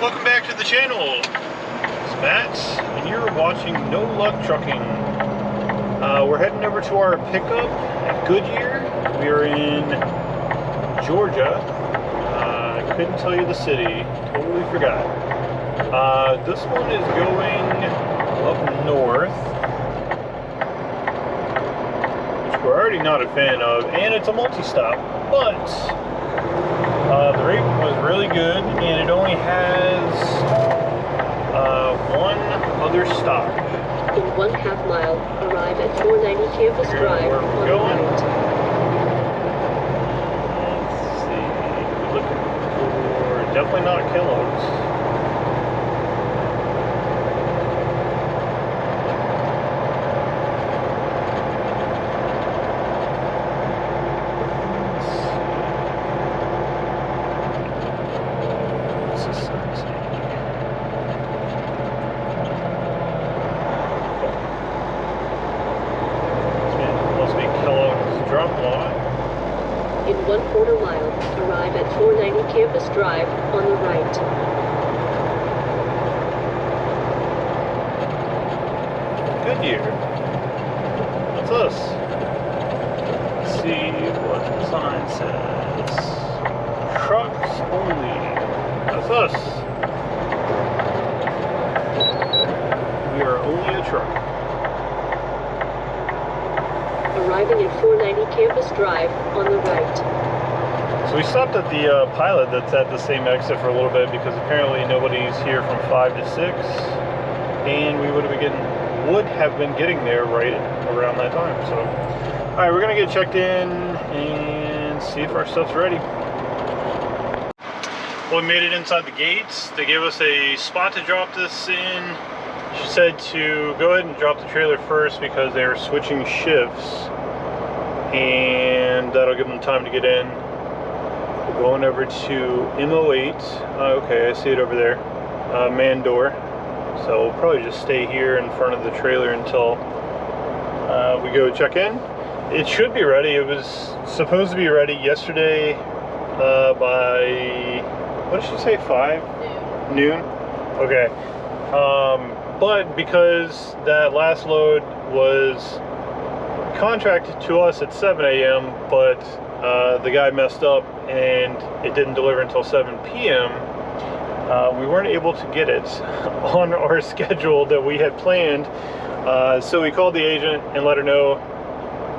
Welcome back to the channel. It's Matt, and you're watching No Luck Trucking. We're heading over to our pickup at Goodyear. We are in Georgia. I couldn't tell you the city. Totally forgot. This one is going up north, which we're already not a fan of, and it's a multi-stop, but the rate was really good, and it only has one other stop. In 1/2 mile, arrive at 490 Campus Drive on the right. Let's see, we're looking for definitely not Kellogg's. In 1/4 mile, arrive at 490 Campus Drive on the right. Goodyear. That's us. Let's see what the sign says. Trucks only. That's us. We are only a truck. Arriving at 490 Campus Drive on the right. So we stopped at the Pilot that's at the same exit for a little bit because apparently nobody's here from 5 to 6, and we would have been getting there right around that time. So, all right, we're gonna get checked in and see if our stuff's ready. Well, we made it inside the gates. They gave us a spot to drop this in. She said to go ahead and drop the trailer first because they were switching shifts, and that'll give them time to get in. We're going over to M08. Okay, I see it over there. Man door. So we'll probably just stay here in front of the trailer until we go check in. It should be ready. It was supposed to be ready yesterday by, what did she say, 5? Noon? Okay. But because that last load was contracted to us at 7 a.m., but the guy messed up and it didn't deliver until 7 p.m., we weren't able to get it on our schedule that we had planned. So we called the agent and let her know,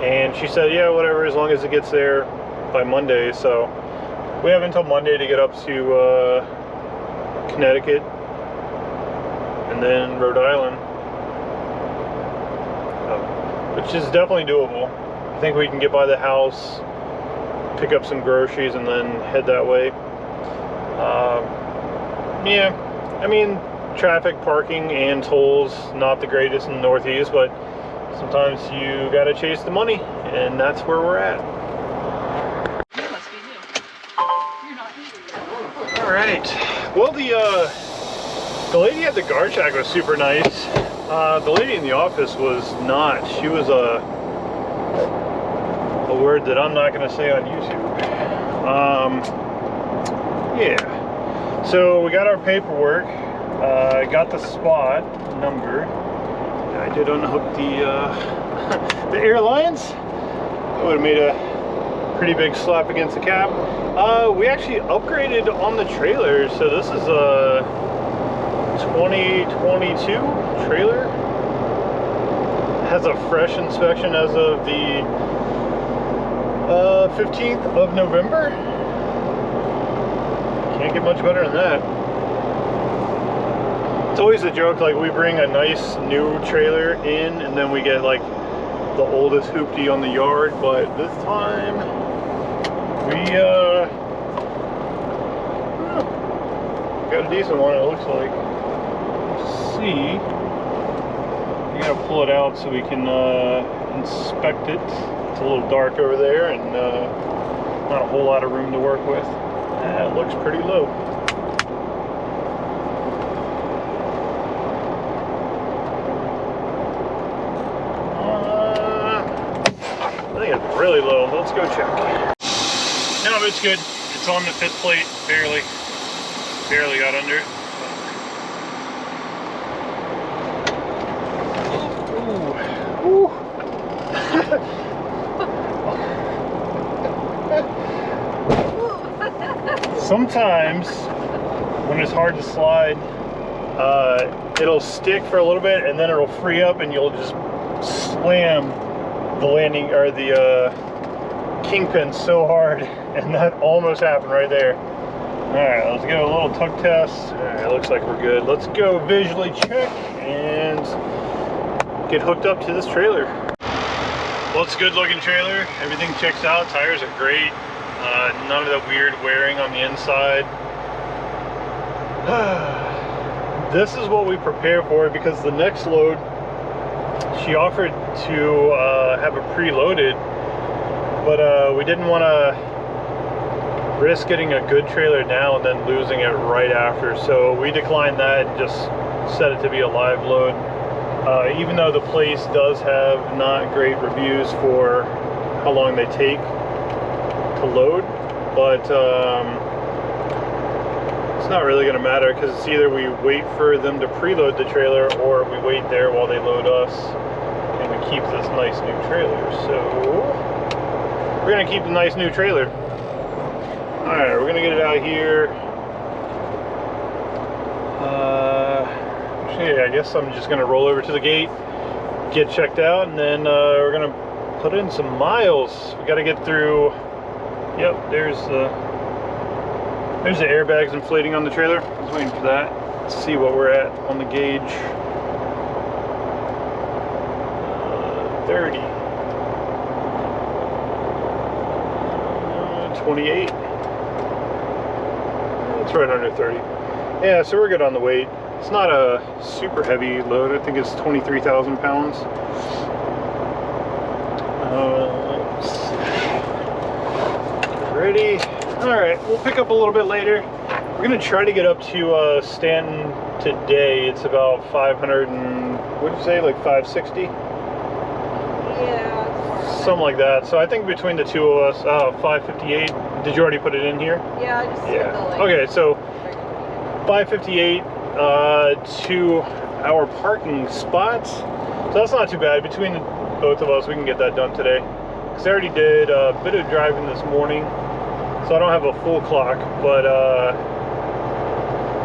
and she said, yeah, whatever, as long as it gets there by Monday. So we have until Monday to get up to Connecticut and then Rhode Island, which is definitely doable. I think we can get by the house, pick up some groceries, and then head that way. Yeah, I mean, traffic, parking, and tolls, not the greatest in the Northeast, but sometimes you gotta chase the money, and that's where we're at. You must be new. You're not new. All right. Well, the lady at the guard shack was super nice. The lady in the office was not. She was a word that I'm not going to say on YouTube. Yeah. So we got our paperwork. I got the spot number. I did unhook the the airlines. That would have made a pretty big slap against the cab. We actually upgraded on the trailer, so this is a 2022 trailer. Has a fresh inspection as of the 15th of November. Can't get much better than that. It's always a joke, like we bring a nice new trailer in and then we get like the oldest hoopty on the yard, but this time we got a decent one, it looks like. See, you gotta pull it out so we can inspect it. It's a little dark over there and not a whole lot of room to work with. It looks pretty low. I think it's really low. Let's go check. No, it's good. It's on the fifth plate, barely got under it. Sometimes when it's hard to slide, it'll stick for a little bit and then it'll free up and you'll just slam the landing or the kingpin so hard, and that almost happened right there. Alright, let's give it a little tug test. Alright, looks like we're good. Let's go visually check and get hooked up to this trailer. Well, it's a good looking trailer. Everything checks out. Tires are great. None of the weird wearing on the inside. This is what we prepare for, because the next load, she offered to have it preloaded, but we didn't want to risk getting a good trailer now and then losing it right after, so we declined that and just set it to be a live load. Even though the place does have not great reviews for how long they take to load, but it's not really going to matter, because it's either we wait for them to preload the trailer or we wait there while they load us and we keep this nice new trailer. So we're going to keep the nice new trailer. Alright, we're going to get it out here. I guess I'm just going to roll over to the gate, get checked out, and then we're going to put in some miles. We got to get through. Yep, there's the airbags inflating on the trailer. I was waiting for that. Let's see what we're at on the gauge. 30. 28. It's right under 30. Yeah, so we're good on the weight. It's not a super heavy load. I think it's 23,000 pounds. Ready? Alright, we'll pick up a little bit later. We're going to try to get up to Stanton today. It's about 500 and, what did you say, like 560? Yeah. Something like that. So I think between the two of us, 558. Did you already put it in here? Yeah, I just Yeah. Okay, so 558 to our parking spots. So that's not too bad. Between both of us, we can get that done today. Because I already did a bit of driving this morning, so I don't have a full clock, but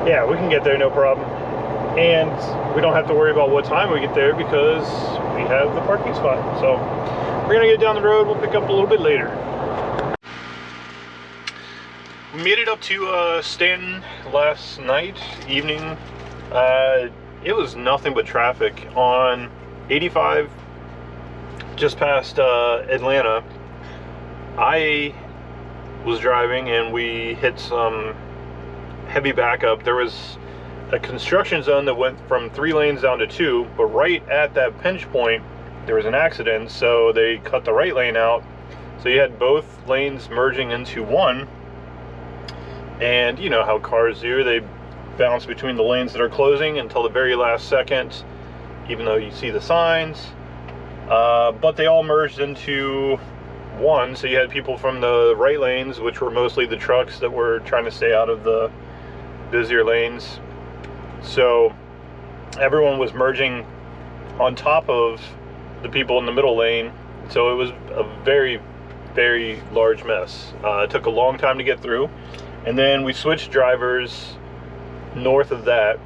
yeah, we can get there no problem. And we don't have to worry about what time we get there because we have the parking spot. So we're gonna get down the road. We'll pick up a little bit later. We made it up to Stanton last evening. It was nothing but traffic on 85 just past Atlanta. I was driving and we hit some heavy backup. There was a construction zone that went from 3 lanes down to 2, but right at that pinch point there was an accident, so they cut the right lane out, so you had both lanes merging into one. And you know how cars do, they bounce between the lanes that are closing until the very last second, even though you see the signs. But they all merged into one, so you had people from the right lanes, which were mostly the trucks that were trying to stay out of the busier lanes. So everyone was merging on top of the people in the middle lane, so it was a very, very large mess. It took a long time to get through, and then we switched drivers north of that,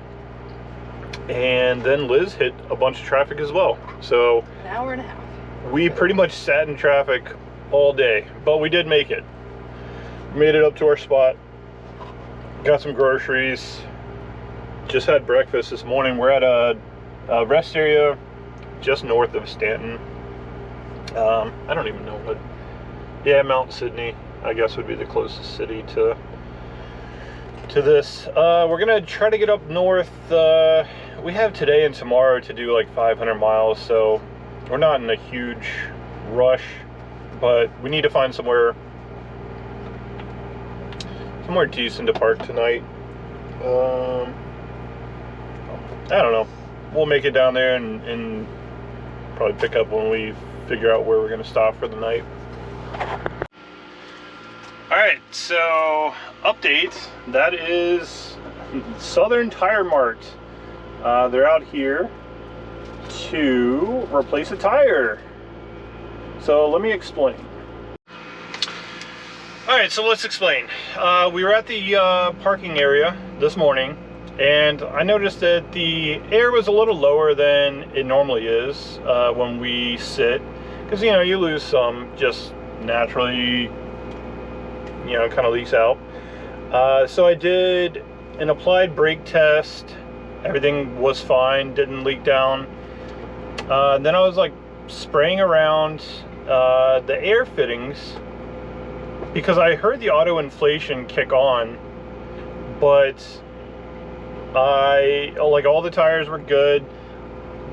and then Liz hit a bunch of traffic as well. So An hour and a half. we pretty much sat in traffic all day, but we did make it. Made it up to our spot, got some groceries, just had breakfast this morning. We're at a rest area just north of Stanton. I don't even know what, yeah, Mount Sydney, I guess, would be the closest city to this. We're gonna try to get up north. We have today and tomorrow to do like 500 miles, so we're not in a huge rush, but we need to find somewhere decent to park tonight. I don't know. We'll make it down there and probably pick up when we figure out where we're gonna stop for the night. Alright, so update, that is Southern Tire Mart. They're out here to replace a tire. So let me explain. Alright, so let's explain. We were at the parking area this morning, and I noticed that the air was a little lower than it normally is when we sit, because you know, you lose some just naturally, you know, kind of leaks out. So I did an applied brake test. Everything was fine, didn't leak down. Then I was like spraying around the air fittings, because I heard the auto inflation kick on, but like all the tires were good.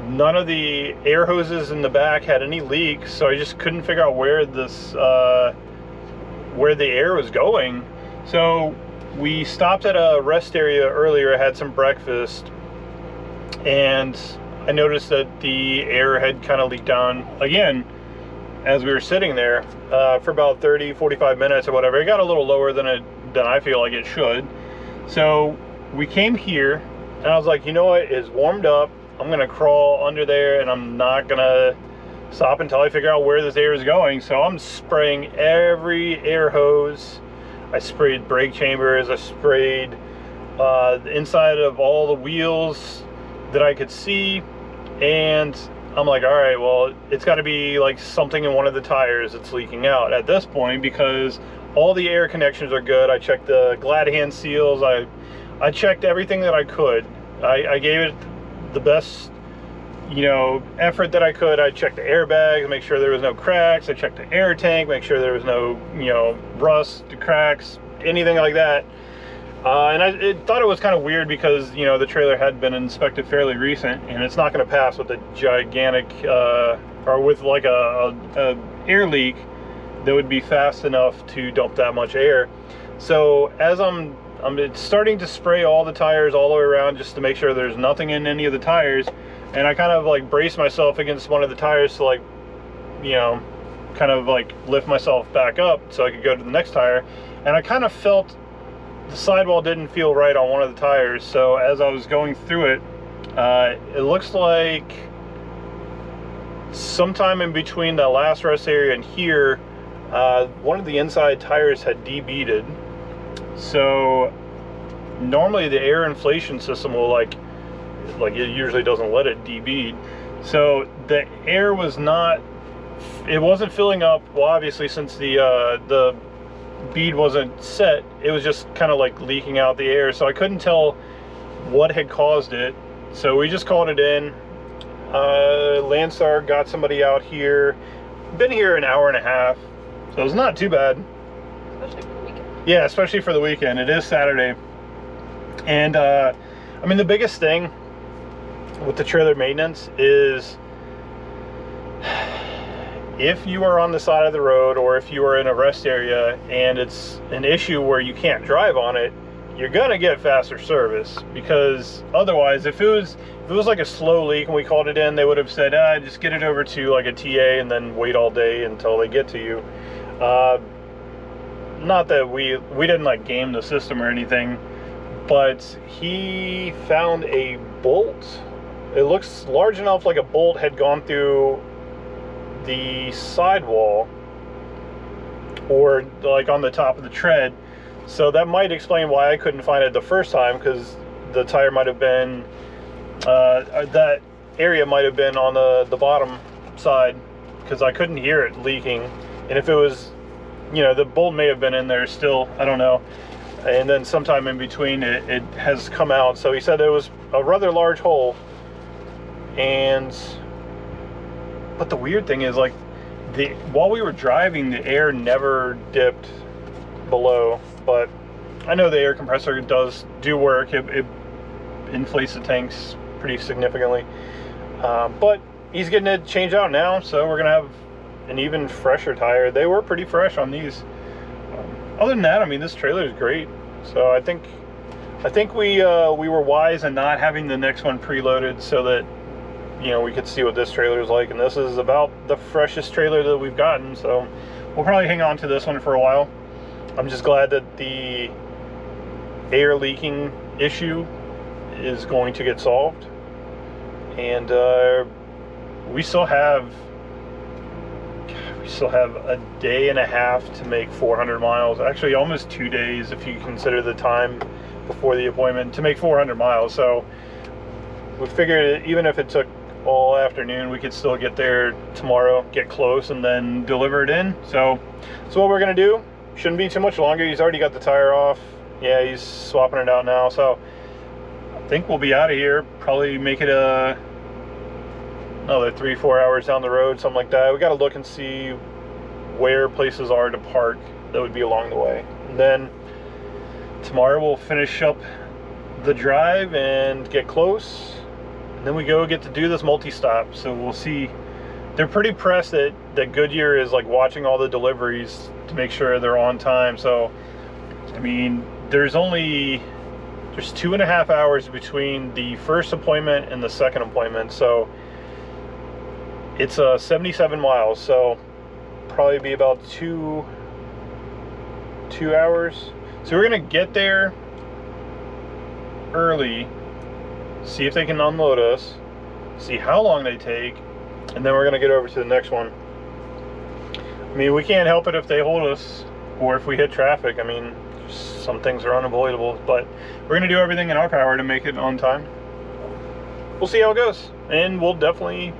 None of the air hoses in the back had any leaks, so I just couldn't figure out where this where the air was going. So we stopped at a rest area earlier, had some breakfast, and I noticed that the air had kind of leaked down again as we were sitting there for about 30-45 minutes or whatever. It got a little lower than I feel like it should. So we came here, and I was like, you know what, it's warmed up. I'm gonna crawl under there, and I'm not gonna stop until I figure out where this air is going. So I'm spraying every air hose. I sprayed brake chambers. I sprayed the inside of all the wheels that I could see, and I'm like, all right, well, it's got to be like something in one of the tires that's leaking out at this point, because all the air connections are good. I checked the glad hand seals. I checked everything that I could. I gave it the best, you know, effort that I could. I checked the airbags, make sure there was no cracks. I checked the air tank, make sure there was no, you know, rust, cracks, anything like that. And I thought it was kind of weird because, you know, the trailer had been inspected fairly recent, and it's not going to pass with a gigantic, or with like a air leak that would be fast enough to dump that much air. So as I'm starting to spray all the tires all the way around just to make sure there's nothing in any of the tires, and I kind of like brace myself against one of the tires to, like, you know, kind of like lift myself back up so I could go to the next tire, and I kind of felt the sidewall didn't feel right on one of the tires. So as I was going through it, it looks like sometime in between the last rest area and here, one of the inside tires had debeaded. So normally the air inflation system will like it usually doesn't let it debead. So the air was not, it wasn't filling up. Well, obviously, since the bead wasn't set, it was just kind of like leaking out the air, so I couldn't tell what had caused it. So we just called it in. Landstar got somebody out here. Been here an hour and a half, so it's not too bad. Especially for the weekend. Yeah, especially for the weekend. It is Saturday. And I mean, the biggest thing with the trailer maintenance is, if you are on the side of the road, or if you are in a rest area and it's an issue where you can't drive on it, you're gonna get faster service. Because otherwise, if it was like a slow leak and we called it in, they would have said, just get it over to like a TA and then wait all day until they get to you. Not that we didn't like game the system or anything, but he found a bolt. It looks large enough, like a bolt had gone through the sidewall, or like on the top of the tread. So that might explain why I couldn't find it the first time, because the tire might have been, that area might have been on the bottom side, because I couldn't hear it leaking. And if it was, you know, the bolt may have been in there still, I don't know. And then sometime in between it has come out. So he said it was a rather large hole. But the weird thing is, like, while we were driving, the air never dipped below. But I know the air compressor does work. It inflates the tanks pretty significantly. But he's getting it changed out now, so we're gonna have an even fresher tire. They were pretty fresh on these. Other than that, I mean, this trailer is great. So I think we were wise in not having the next one preloaded, so that, you know, we could see what this trailer is like. And this is about the freshest trailer that we've gotten, so we'll probably hang on to this one for a while. I'm just glad that the air leaking issue is going to get solved. And we still have still have a day and a half to make 400 miles. Actually, almost 2 days if you consider the time before the appointment to make 400 miles. So we figured even if it took all afternoon, we could still get there tomorrow, get close, and then deliver it in. So that's what we're gonna do. Shouldn't be too much longer. He's already got the tire off. Yeah, he's swapping it out now. So I think we'll be out of here. Probably make it another 3-4 hours down the road, something like that. We got to look and see where places are to park that would be along the way. And then tomorrow we'll finish up the drive and get close. And then we go get to do this multi-stop. So we'll see. They're pretty pressed that Goodyear is like watching all the deliveries to make sure they're on time. So, I mean, there's 2.5 hours between the first appointment and the second appointment. So it's 77 miles. So probably be about two hours. So we're gonna get there early, see if they can unload us, see how long they take, and then we're gonna get over to the next one. I mean, we can't help it if they hold us or if we hit traffic. I mean, some things are unavoidable, but we're gonna do everything in our power to make it on time. We'll see how it goes, and we'll definitely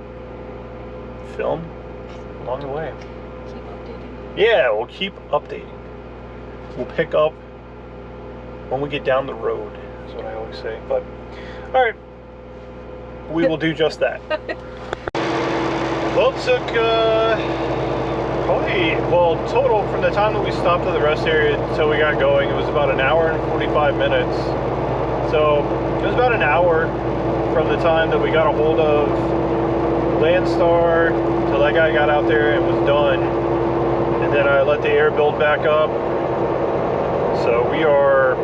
film along the way. Keep updating. Yeah, we'll keep updating. We'll pick up when we get down the road, is what I always say. But all right, we will do just that. Well, it took probably, well, total from the time that we stopped at the rest area until we got going, it was about an hour and 45 minutes. So it was about an hour from the time that we got a hold of Landstar till that guy got out there and was done. And then I let the air build back up. So we are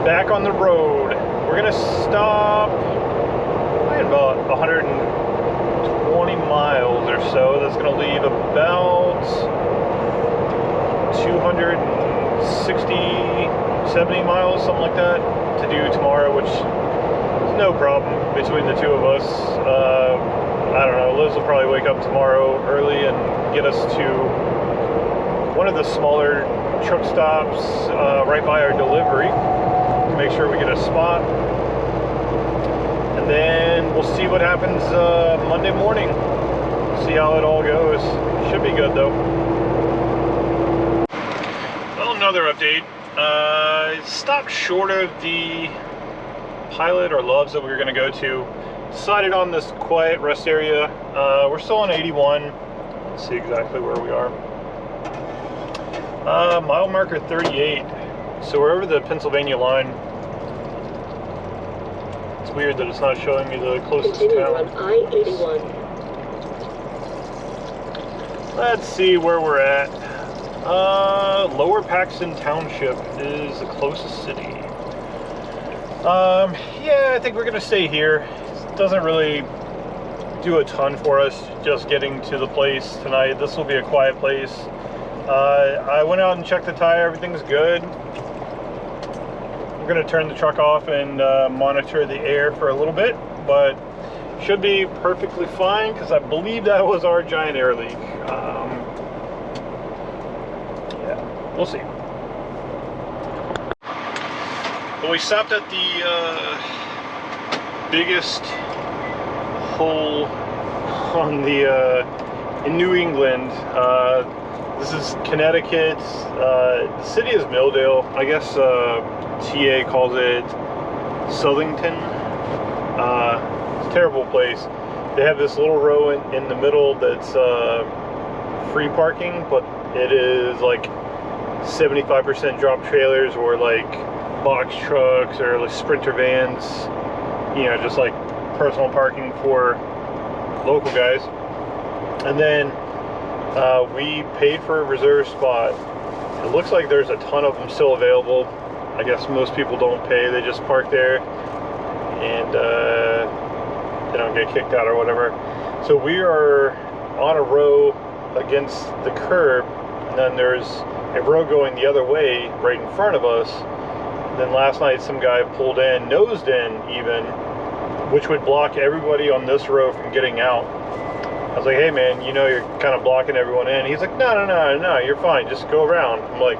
back on the road. We're gonna stop at about 120 miles or so. That's gonna leave about 260, 70 miles, something like that, to do tomorrow, which is no problem between the two of us. I don't know, Liz will probably wake up tomorrow early and get us to one of the smaller truck stops right by our delivery to make sure we get a spot. And then we'll see what happens Monday morning. See how it all goes. Should be good though. Well, another update. Stopped short of the Pilot or Loves that we were going to go to. Decided on this quiet rest area. We're still on 81. Let's see exactly where we are. Mile marker 38. So we're over the Pennsylvania line. It's weird that it's not showing me the closest Continue town. on I-81. Let's see where we're at. Lower Paxton Township is the closest city. Yeah, I think we're gonna stay here. It doesn't really do a ton for us just getting to the place tonight. This will be a quiet place. I went out and checked the tire. Everything's good. We're gonna turn the truck off and monitor the air for a little bit, but should be perfectly fine because I believe that was our giant air leak. Yeah, we'll see. Well, we stopped at the biggest hole on the in New England. This is Connecticut. The city is Milldale. I guess TA calls it Southington. It's a terrible place. They have this little row in the middle that's free parking, but it is like 75% drop trailers or like box trucks or like Sprinter vans, you know, just like personal parking for local guys. And then we paid for a reserved spot. It looks like there's a ton of them still available. I guess most people don't pay, they just park there and they don't get kicked out or whatever. So we are on a row against the curb, and then there's a row going the other way right in front of us. Then last night some guy pulled in, nosed in even, which would block everybody on this row from getting out. I was like, hey man, you know you're kind of blocking everyone in. He's like, no, you're fine, just go around. I'm like,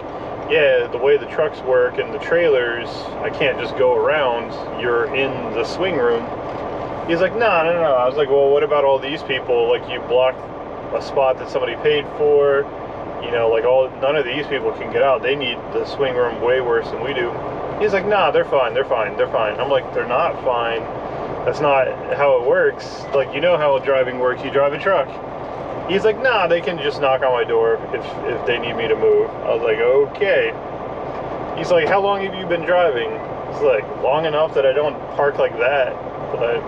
yeah, the way the trucks work and the trailers, I can't just go around. You're in the swing room. He's like, no. I was like, well, what about all these people? Like, you blocked a spot that somebody paid for. You know, like, none of these people can get out. They need the swing room way worse than we do. He's like, nah, they're fine. I'm like, they're not fine. That's not how it works. Like, you know how driving works. You drive a truck. He's like, nah, they can just knock on my door if they need me to move. I was like, okay. He's like, how long have you been driving? It's like, long enough that I don't park like that. But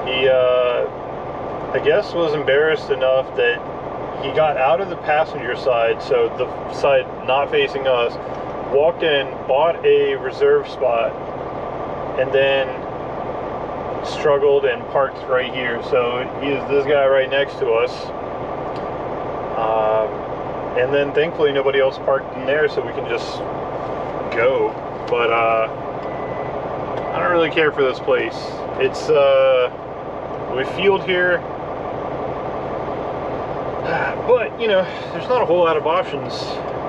he, I guess, was embarrassed enough that he got out of the passenger side, so the side not facing us, walked in, bought a reserve spot, and then struggled and parked right here. So he is this guy right next to us. And then thankfully nobody else parked in there, so we can just go. But I don't really care for this place. It's we fueled here, but you know, there's not a whole lot of options.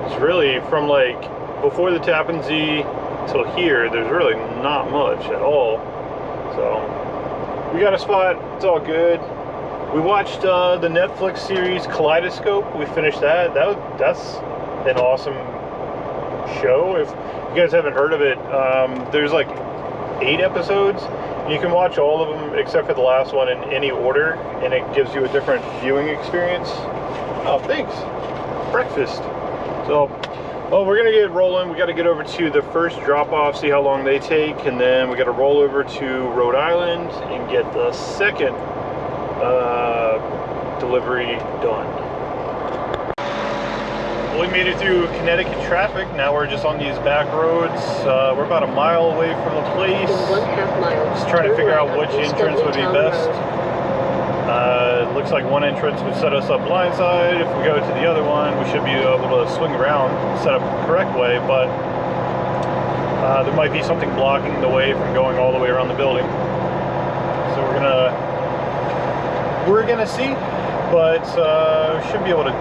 It's really from like before the Tappan Zee till here, there's really not much at all. So we got a spot, it's all good. We watched the Netflix series Kaleidoscope. We finished that. That's an awesome show. If you guys haven't heard of it, there's like 8 episodes. You can watch all of them except for the last one in any order, and it gives you a different viewing experience. Oh, thanks. Breakfast. So, well, we're gonna get rolling. We got to get over to the first drop-off, see how long they take, and then we got to roll over to Rhode Island and get the second delivery done. We made it through Connecticut traffic. Now we're just on these back roads. We're about a mile away from the place. In 1/2 mile. Just trying to figure out which entrance would be best. It looks like one entrance would set us up blindside. If we go to the other one, we should be able to swing around, set up the correct way, but there might be something blocking the way from going all the way around the building. So we're gonna see, but we should be able to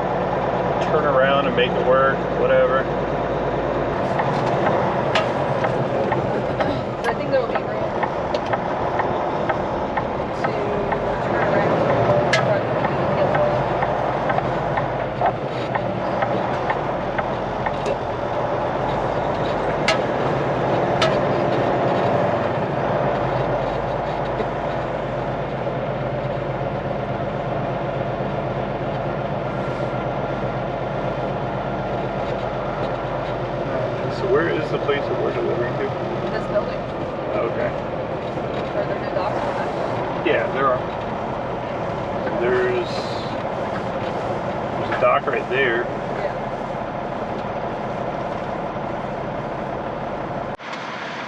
turn around and make it work, whatever. I think there will be room to turn around the other way. So where is the place that we're delivering to? This building. Okay. Are there new docks on that? Yeah, there are. There's a dock right there. Yeah.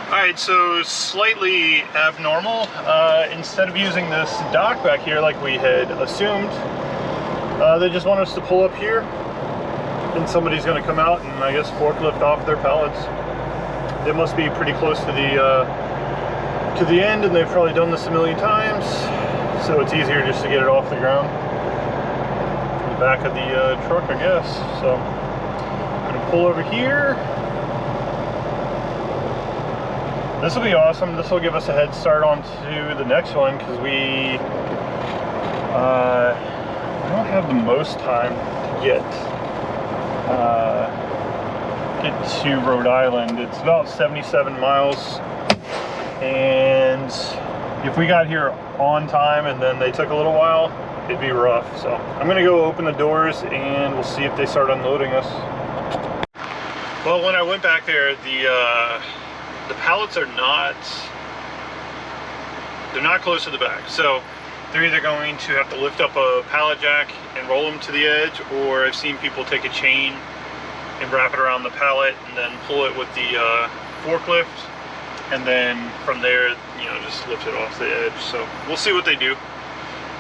Alright, so slightly abnormal. Instead of using this dock back here like we had assumed, they just want us to pull up here, and somebody's going to come out and I guess forklift off their pallets. They must be pretty close to the end, and they've probably done this a million times, so it's easier just to get it off the ground from the back of the truck, I guess. So I'm going to pull over here. This will be awesome. This will give us a head start on to the next one, because we don't have the most time to get to Rhode Island. It's about 77 miles, and if we got here on time and then they took a little while, it'd be rough. So I'm gonna go open the doors and we'll see if they start unloading us. Well, when I went back there, the pallets are not close to the back, so they're either going to have to lift up a pallet jack and roll them to the edge, or I've seen people take a chain and wrap it around the pallet and then pull it with the forklift, and then from there, you know, just lift it off the edge. So we'll see what they do.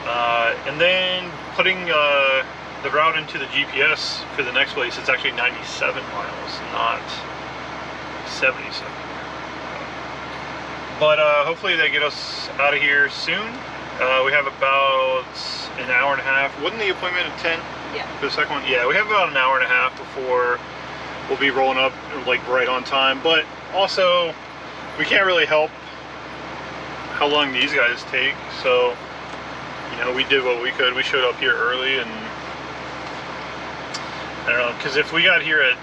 And then putting the route into the GPS for the next place, it's actually 97 miles, not 77. But hopefully they get us out of here soon, We have about an hour and a half. Wasn't the appointment at 10? Yeah. For the second one? Yeah, we have about an hour and a half before we'll be rolling up, like, right on time. But also, we can't really help how long these guys take. So, you know, we did what we could. We showed up here early, and I don't know, because if we got here at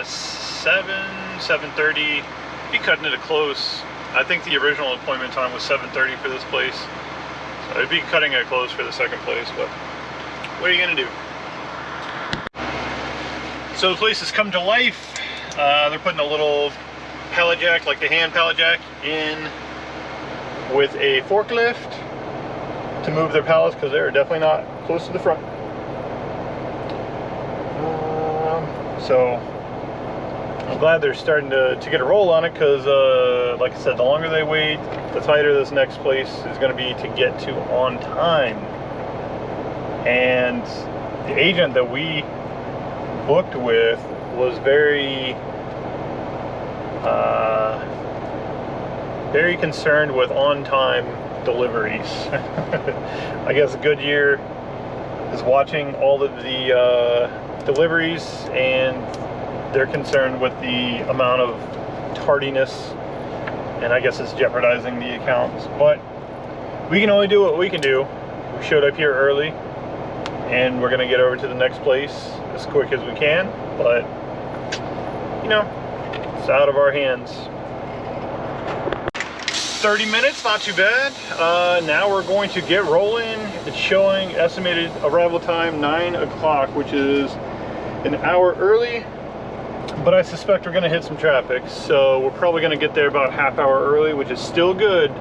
7:30, be cutting it close. I think the original appointment time was 7:30 for this place, so I'd be cutting it close for the second place. But what are you gonna do? So the place has come to life. They're putting a little pallet jack, like the hand pallet jack, in with a forklift to move their pallets, because they're definitely not close to the front. So I'm glad they're starting to get a roll on it, because like I said, the longer they wait, the tighter this next place is going to be to get to on time. And the agent that we booked with was very concerned with on-time deliveries. I guess Goodyear is watching all of the deliveries, and they're concerned with the amount of tardiness, and I guess it's jeopardizing the accounts. But we can only do what we can do. We showed up here early, and we're gonna get over to the next place as quick as we can, but you know, it's out of our hands. 30 minutes, not too bad. Now we're going to get rolling. It's showing estimated arrival time 9 o'clock, which is an hour early, but I suspect we're gonna hit some traffic, so we're probably gonna get there about half hour early, which is still good.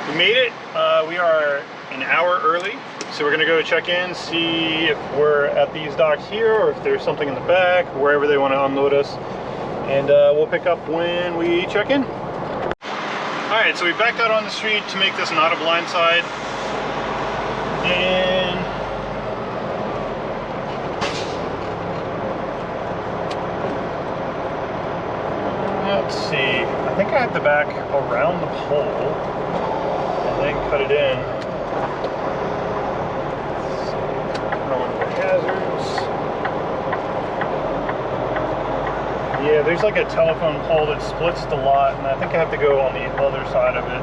We made it. We are an hour early, so we're gonna go check in, see if we're at these docks here or if there's something in the back, wherever they want to unload us, and we'll pick up when we check in. Alright, so we backed out on the street to make this not a blind side, and let's see, I think I have to back around the pole and then cut it in. Let's see, throwing the hazards. Yeah, there's like a telephone pole that splits the lot, and I think I have to go on the other side of it.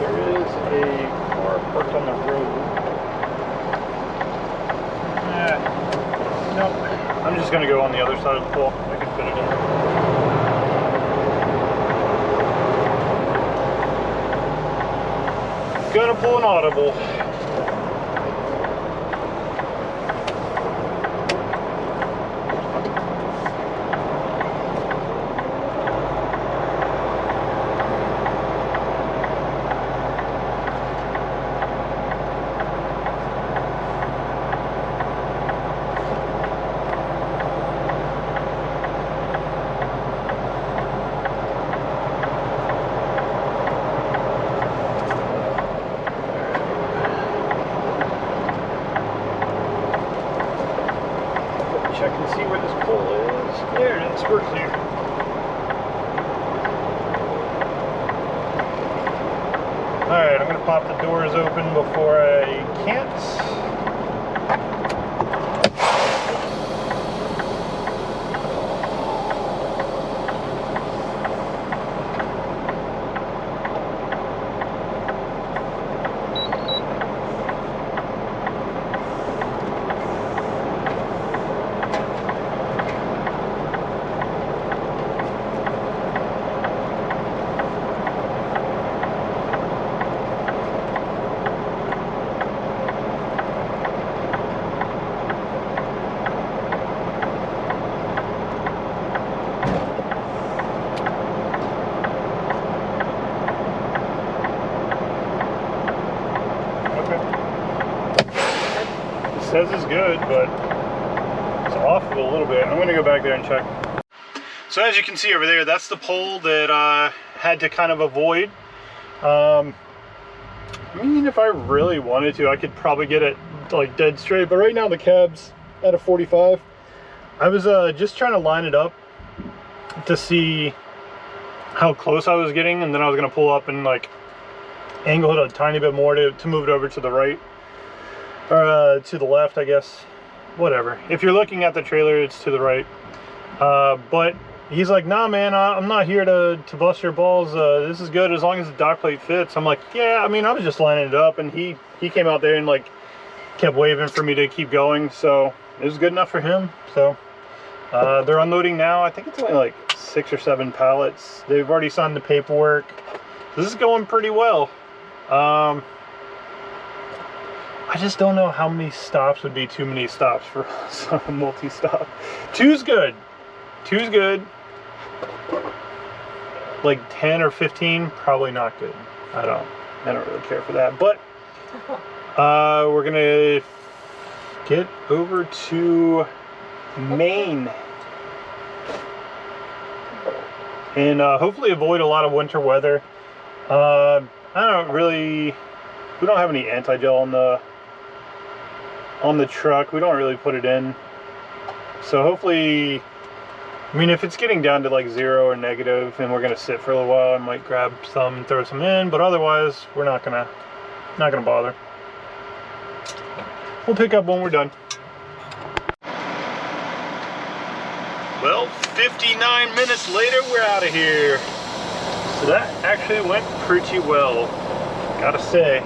There is a car parked on the road. Nope. I'm just going to go on the other side of the pole. I can fit it in. Gonna pull an audible. Check and see where this pole is. There it is, we're clear. Alright, I'm gonna pop the doors open before I can't. Says it's good, but it's off a little bit. I'm gonna go back there and check. So as you can see over there, that's the pole that I had to kind of avoid. I mean, if I really wanted to, I could probably get it like dead straight, but right now the cab's at a 45. I was just trying to line it up to see how close I was getting, and then I was gonna pull up and like angle it a tiny bit more to move it over to the right. Or to the left, I guess. Whatever. If you're looking at the trailer, it's to the right. But he's like, nah, man, I'm not here to bust your balls. This is good as long as the dock plate fits. I'm like, yeah, I mean, I was just lining it up, and he came out there and like kept waving for me to keep going. So it was good enough for him. So they're unloading now. I think it's only like 6 or 7 pallets. They've already signed the paperwork. This is going pretty well. I just don't know how many stops would be too many stops for us on a multi-stop. 2's good. 2's good. Like 10 or 15, probably not good. I don't really care for that. But we're gonna get over to Maine and hopefully avoid a lot of winter weather. We don't have any anti-gel on the truck. We don't really put it in, so hopefully, I mean, if it's getting down to like 0 or negative and we're gonna sit for a little while, I might grab some and throw some in, but otherwise we're not gonna bother. We'll pick up when we're done. Well, 59 minutes later, we're out of here. So that actually went pretty well, gotta say.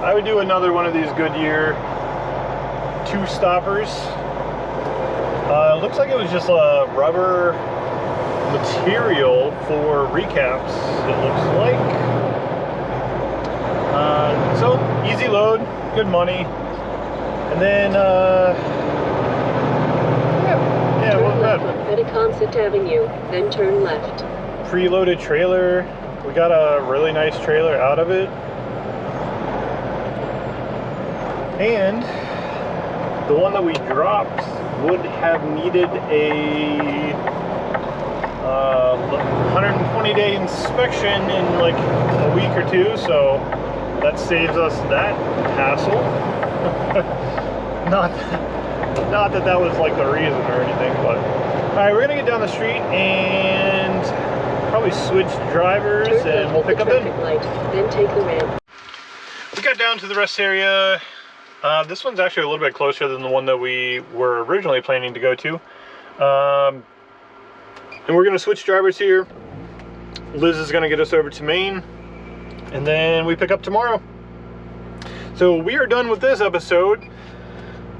I would do another one of these Goodyear 2-stoppers. Looks like it was just a rubber material for recaps, it looks like. So easy load, good money. And then, yeah, it wasn't bad. Head to Concept Avenue, then turn left. Preloaded trailer. We got a really nice trailer out of it. And the one that we dropped would have needed a 120-day inspection in like a week or two, so that saves us that hassle. not that was like the reason or anything, but all right, we're gonna get down the street and probably switch drivers, and we'll pick up in. Light, then take the ramp. We got down to the rest area. This one's actually a little bit closer than the one that we were originally planning to go to. And we're gonna switch drivers here. Liz is gonna get us over to Maine, and then we pick up tomorrow. So we are done with this episode.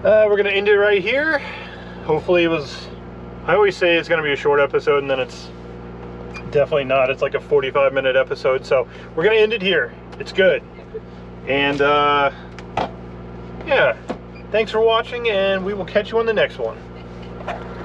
We're gonna end it right here. Hopefully it was, I always say it's gonna be a short episode, and then it's definitely not. It's like a 45-minute episode. So we're gonna end it here. It's good. And yeah, thanks for watching, and we will catch you on the next one.